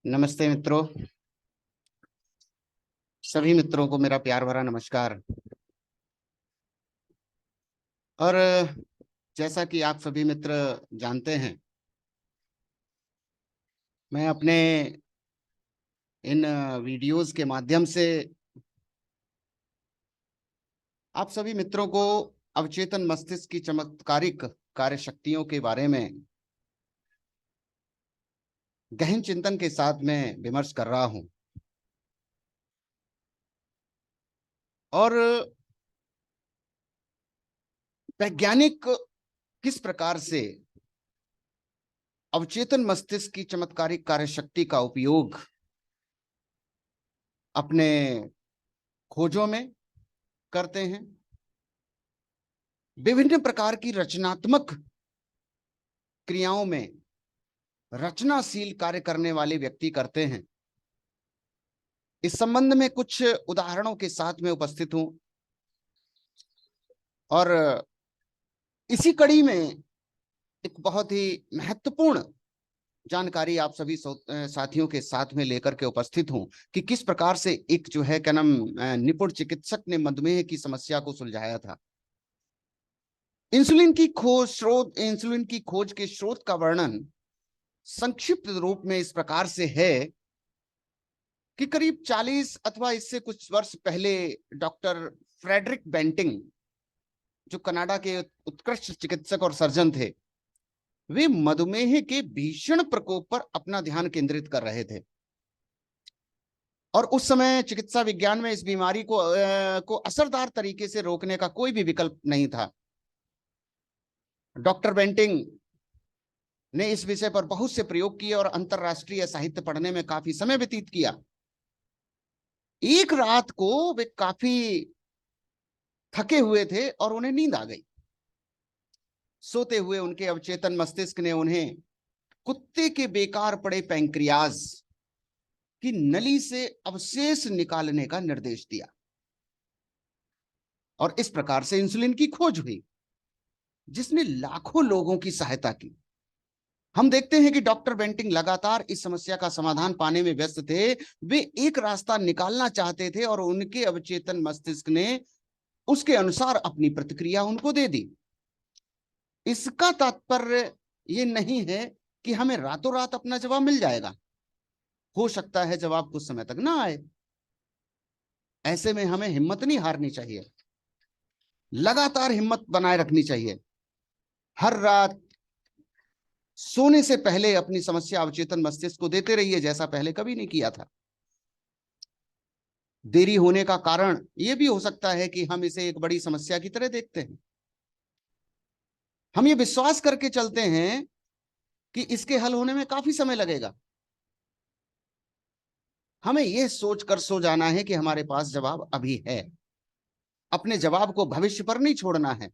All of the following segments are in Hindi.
नमस्ते मित्रों। सभी मित्रों को मेरा प्यार भरा नमस्कार। और जैसा कि आप सभी मित्र जानते हैं, मैं अपने इन वीडियोस के माध्यम से आप सभी मित्रों को अवचेतन मस्तिष्क की चमत्कारिक कार्य शक्तियों के बारे में गहन चिंतन के साथ में विमर्श कर रहा हूं। और वैज्ञानिक किस प्रकार से अवचेतन मस्तिष्क की चमत्कारिक कार्य शक्ति का उपयोग अपने खोजों में करते हैं, विभिन्न प्रकार की रचनात्मक क्रियाओं में रचनाशील कार्य करने वाले व्यक्ति करते हैं, इस संबंध में कुछ उदाहरणों के साथ में उपस्थित हूं। और इसी कड़ी में एक बहुत ही महत्वपूर्ण जानकारी आप सभी साथियों के साथ में लेकर के उपस्थित हूं कि किस प्रकार से एक जो है क्या नाम निपुण चिकित्सक ने मधुमेह की समस्या को सुलझाया था। इंसुलिन की खोज के स्रोत का वर्णन संक्षिप्त रूप में इस प्रकार से है कि करीब 40 अथवा इससे कुछ वर्ष पहले डॉक्टर फ्रेडरिक बेंटिंग, जो कनाडा के उत्कृष्ट चिकित्सक और सर्जन थे, वे मधुमेह के भीषण प्रकोप पर अपना ध्यान केंद्रित कर रहे थे। और उस समय चिकित्सा विज्ञान में इस बीमारी को असरदार तरीके से रोकने का कोई भी विकल्प नहीं था। डॉक्टर बेंटिंग ने इस विषय पर बहुत से प्रयोग किए और अंतरराष्ट्रीय साहित्य पढ़ने में काफी समय व्यतीत किया। एक रात को वे काफी थके हुए थे और उन्हें नींद आ गई। सोते हुए उनके अवचेतन मस्तिष्क ने उन्हें कुत्ते के बेकार पड़े पैंक्रियाज की नली से अवशेष निकालने का निर्देश दिया और इस प्रकार से इंसुलिन की खोज हुई, जिसने लाखों लोगों की सहायता की। हम देखते हैं कि डॉक्टर बेंटिंग लगातार इस समस्या का समाधान पाने में व्यस्त थे। वे एक रास्ता निकालना चाहते थे और उनके अवचेतन मस्तिष्क ने उसके अनुसार अपनी प्रतिक्रिया उनको दे दी। इसका तात्पर्य ये नहीं है कि हमें रातों रात अपना जवाब मिल जाएगा। हो सकता है जवाब कुछ समय तक ना आए। ऐसे में हमें हिम्मत नहीं हारनी चाहिए, लगातार हिम्मत बनाए रखनी चाहिए। हर रात सोने से पहले अपनी समस्या अवचेतन मस्तिष्क को देते रहिए, जैसा पहले कभी नहीं किया था। देरी होने का कारण यह भी हो सकता है कि हम इसे एक बड़ी समस्या की तरह देखते हैं। हम ये विश्वास करके चलते हैं कि इसके हल होने में काफी समय लगेगा। हमें यह सोचकर सो जाना है कि हमारे पास जवाब अभी है। अपने जवाब को भविष्य पर नहीं छोड़ना है।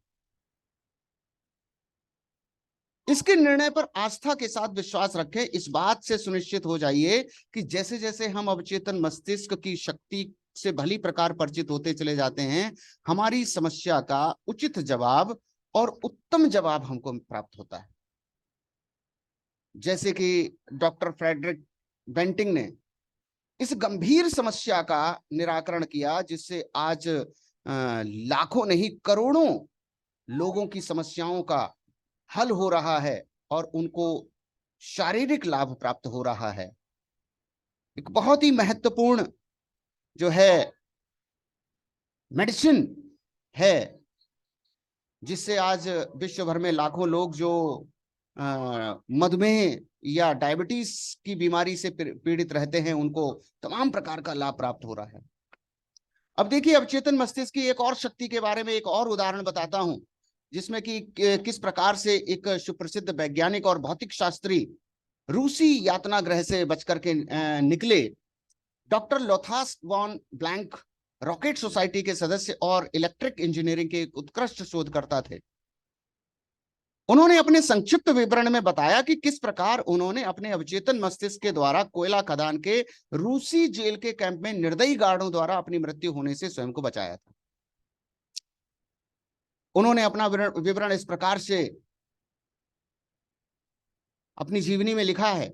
इसके निर्णय पर आस्था के साथ विश्वास रखें। इस बात से सुनिश्चित हो जाइए कि जैसे जैसे हम अवचेतन मस्तिष्क की शक्ति से भली प्रकार परिचित होते चले जाते हैं, हमारी समस्या का उचित जवाब और उत्तम जवाब हमको प्राप्त होता है। जैसे कि डॉक्टर फ्रेडरिक बेंटिंग ने इस गंभीर समस्या का निराकरण किया, जिससे आज लाखों नहीं करोड़ों लोगों की समस्याओं का हल हो रहा है और उनको शारीरिक लाभ प्राप्त हो रहा है। एक बहुत ही महत्वपूर्ण जो है मेडिसिन है, जिससे आज विश्व भर में लाखों लोग जो मधुमेह या डायबिटीज की बीमारी से पीड़ित रहते हैं, उनको तमाम प्रकार का लाभ प्राप्त हो रहा है। अब देखिए, अवचेतन मस्तिष्क की एक और शक्ति के बारे में एक और उदाहरण बताता हूं, जिसमें कि किस प्रकार से एक सुप्रसिद्ध वैज्ञानिक और भौतिक शास्त्री रूसी यातना ग्रह से बचकर के निकले। Doctor Lothas von Blanck rocket society के सदस्य और इलेक्ट्रिक इंजीनियरिंग के उत्कृष्ट शोधकर्ता थे। उन्होंने अपने संक्षिप्त विवरण में बताया कि किस प्रकार उन्होंने अपने अवचेतन मस्तिष्क के द्वारा कोयला खदान के रूसी जेल के कैंप में निर्दयी गार्डों द्वारा अपनी मृत्यु होने से स्वयं को बचाया था। उन्होंने अपना विवरण इस प्रकार से अपनी जीवनी में लिखा है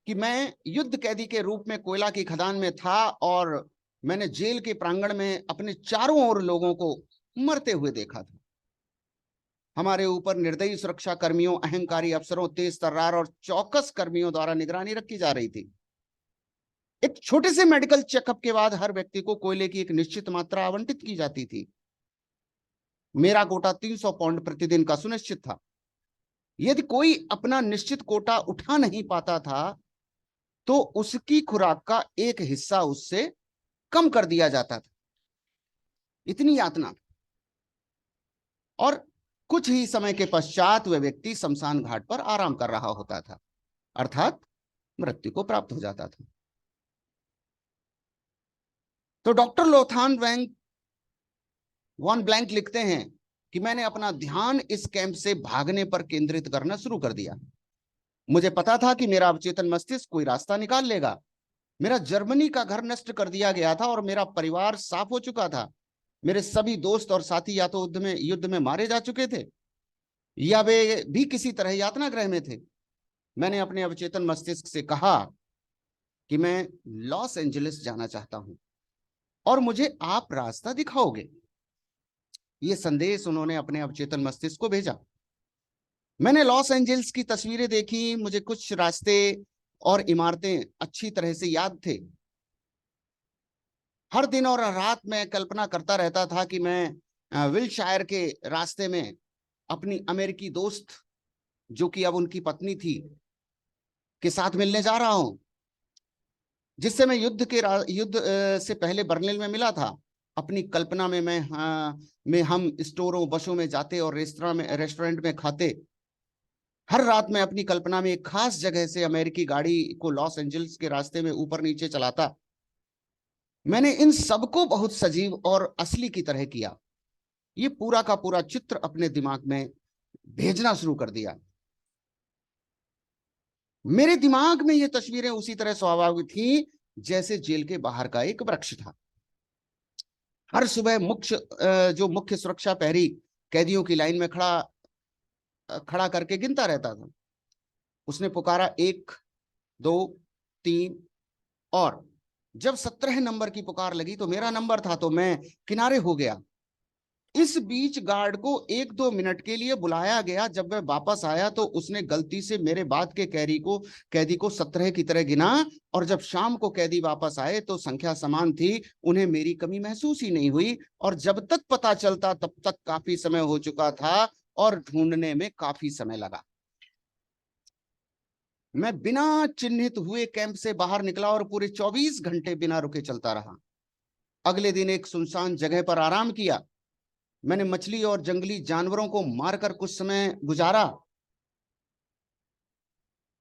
कि मैं युद्ध कैदी के रूप में कोयला की खदान में था और मैंने जेल के प्रांगण में अपने चारों ओर लोगों को मरते हुए देखा था। हमारे ऊपर निर्दयी सुरक्षा कर्मियों, अहंकारी अफसरों, तेज तर्रार और चौकस कर्मियों द्वारा निगरानी रखी जा रही थी। एक छोटे से मेडिकल चेकअप के बाद हर व्यक्ति को कोयले की एक निश्चित मात्रा आवंटित की जाती थी। मेरा कोटा 300 पाउंड प्रतिदिन का सुनिश्चित था। यदि कोई अपना निश्चित कोटा उठा नहीं पाता था तो उसकी खुराक का एक हिस्सा उससे कम कर दिया जाता था। इतनी यातना। और कुछ ही समय के पश्चात वह व्यक्ति शमशान घाट पर आराम कर रहा होता था, अर्थात मृत्यु को प्राप्त हो जाता था। तो डॉक्टर लोथान वॉन ब्लैंक लिखते हैं कि मैंने अपना ध्यान इस कैंप से भागने पर केंद्रित करना शुरू कर दिया। मुझे पता था कि मेरा अवचेतन मस्तिष्क कोई रास्ता निकाल लेगा। मेरा जर्मनी का घर नष्ट कर दिया गया था और मेरा परिवार साफ हो चुका था। मेरे सभी दोस्त और साथी या तो युद्ध में मारे जा चुके थे या वे भी किसी तरह यातना गृह में थे। मैंने अपने अवचेतन मस्तिष्क से कहा कि मैं लॉस एंजलिस जाना चाहता हूं और मुझे आप रास्ता दिखाओगे। यह संदेश उन्होंने अपने अवचेतन मस्तिष्क को भेजा। मैंने लॉस एंजल्स की तस्वीरें देखी। मुझे कुछ रास्ते और इमारतें अच्छी तरह से याद थे। हर दिन और रात मैं कल्पना करता रहता था कि मैं विलशायर के रास्ते में अपनी अमेरिकी दोस्त, जो कि अब उनकी पत्नी थी, के साथ मिलने जा रहा हूं, जिससे मैं युद्ध से पहले बर्लिन में मिला था। अपनी कल्पना में हम स्टोरों, बसों में जाते और रेस्टोरेंट में खाते। हर रात मैं अपनी कल्पना में एक खास जगह से अमेरिकी गाड़ी को लॉस एंजल्स के रास्ते में ऊपर नीचे चलाता। मैंने इन सबको बहुत सजीव और असली की तरह किया। ये पूरा का पूरा चित्र अपने दिमाग में भेजना शुरू कर दिया। मेरे दिमाग में ये तस्वीरें उसी तरह स्वाभाविक थी जैसे जेल के बाहर का एक वृक्ष था। हर सुबह जो मुख्य सुरक्षा प्रहरी कैदियों की लाइन में खड़ा करके गिनता रहता था। उसने पुकारा 1, 2, 3 और जब 17 नंबर की पुकार लगी तो मेरा नंबर था, तो मैं किनारे हो गया। इस बीच गार्ड को 1-2 मिनट के लिए बुलाया गया। जब वह वापस आया तो उसने गलती से मेरे बाद के कैदी को 17 की तरह गिना, और जब शाम को कैदी वापस आए तो संख्या समान थी। उन्हें मेरी कमी महसूस ही नहीं हुई, और जब तक पता चलता तब तक काफी समय हो चुका था और ढूंढने में काफी समय लगा। मैं बिना चिन्हित हुए कैंप से बाहर निकला और पूरे 24 घंटे बिना रुके चलता रहा। अगले दिन एक सुनसान जगह पर आराम किया। मैंने मछली और जंगली जानवरों को मारकर कुछ समय गुजारा।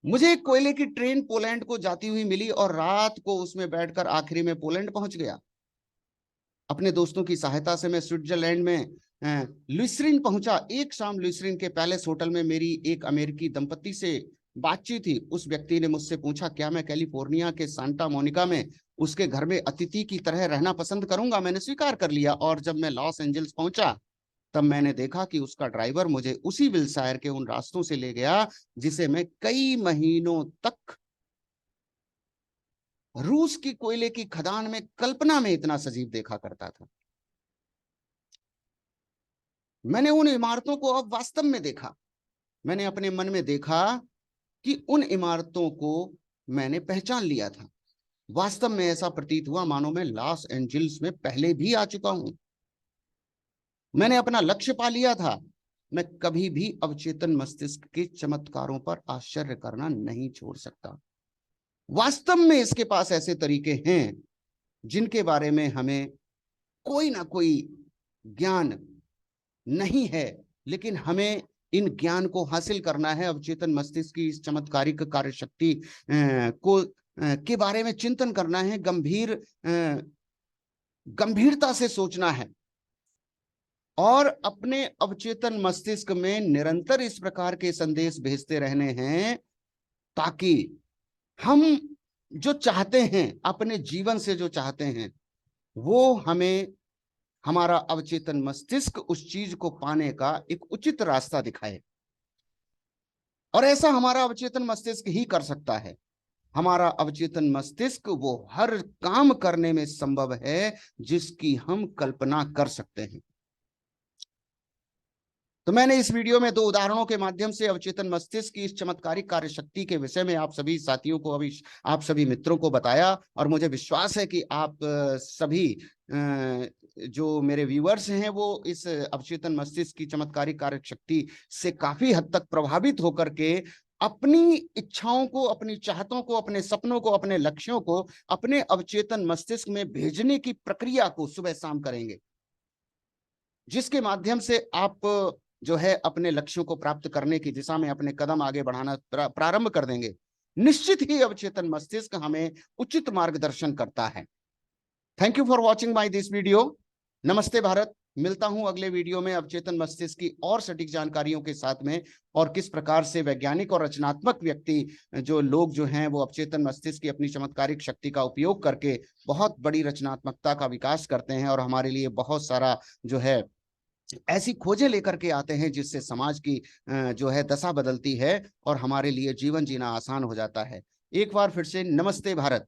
मुझे एक कोयले की ट्रेन पोलैंड को जाती हुई मिली और रात को उसमें बैठकर आखिरी में पोलैंड पहुंच गया। अपने दोस्तों की सहायता से मैं स्विट्जरलैंड में ल्यूसरिन पहुंचा। एक शाम ल्यूसरिन के पैलेस होटल में मेरी एक अमेरिकी दंपति से बातचीत थी। उस व्यक्ति ने मुझसे पूछा क्या मैं कैलिफोर्निया के सांता मोनिका में उसके घर में अतिथि की तरह रहना पसंद करूंगा। मैंने स्वीकार कर लिया, और जब मैं लॉस एंजल्स पहुंचा तब मैंने देखा कि उसका ड्राइवर मुझे उसी विलशायर के उन रास्तों से ले गया जिसे मैं कई महीनों तक रूस की कोयले की खदान में कल्पना में इतना सजीव देखा करता था। मैंने उन इमारतों को अब वास्तव में देखा। मैंने अपने मन में देखा कि उन इमारतों को मैंने पहचान लिया था। वास्तव में ऐसा प्रतीत हुआ मानो मैं लॉस एंजल्स में पहले भी आ चुका हूं। मैंने अपना लक्ष्य पा लिया था। मैं कभी भी अवचेतन मस्तिष्क के चमत्कारों पर आश्चर्य करना नहीं छोड़ सकता। वास्तव में इसके पास ऐसे तरीके हैं जिनके बारे में हमें कोई ना कोई ज्ञान नहीं है, लेकिन हमें इन ज्ञान को हासिल करना है। अवचेतन मस्तिष्क की इस चमत्कारिक कार्यशक्ति के बारे में चिंतन करना है, गंभीरता से सोचना है, और अपने अवचेतन मस्तिष्क में निरंतर इस प्रकार के संदेश भेजते रहने हैं ताकि हम जो चाहते हैं, अपने जीवन से जो चाहते हैं, वो हमें हमारा अवचेतन मस्तिष्क उस चीज को पाने का एक उचित रास्ता दिखाए। और ऐसा हमारा अवचेतन मस्तिष्क ही कर सकता है। हमारा अवचेतन मस्तिष्क वो हर काम करने में संभव है जिसकी हम कल्पना कर सकते हैं। तो मैंने इस वीडियो में 2 उदाहरणों के माध्यम से अवचेतन मस्तिष्क की इस चमत्कारिक कार्यशक्ति के विषय में आप सभी साथियों को, अभी आप सभी मित्रों को बताया, और मुझे विश्वास है कि आप सभी जो मेरे व्यूअर्स हैं वो इस अवचेतन मस्तिष्क की चमत्कारिक कार्यशक्ति से काफी हद तक प्रभावित होकर के अपनी इच्छाओं को, अपनी चाहतों को, अपने सपनों को, अपने लक्ष्यों को अपने अवचेतन मस्तिष्क में भेजने की प्रक्रिया को सुबह शाम करेंगे, जिसके माध्यम से आप जो है अपने लक्ष्यों को प्राप्त करने की दिशा में अपने कदम आगे बढ़ाना प्रारंभ कर देंगे। निश्चित ही अवचेतन मस्तिष्क हमें उचित मार्गदर्शन करता है। Thank you for watching my this video. नमस्ते भारत। मिलता हूं अगले वीडियो में अवचेतन मस्तिष्क की और सटीक जानकारियों के साथ में, और किस प्रकार से वैज्ञानिक और रचनात्मक व्यक्ति जो लोग जो हैं वो अवचेतन मस्तिष्क की अपनी चमत्कारिक शक्ति का उपयोग करके बहुत बड़ी रचनात्मकता का विकास करते हैं और हमारे लिए बहुत सारा जो है ऐसी खोजें लेकर के आते हैं जिससे समाज की जो है दशा बदलती है और हमारे लिए जीवन जीना आसान हो जाता है। एक बार फिर से नमस्ते भारत।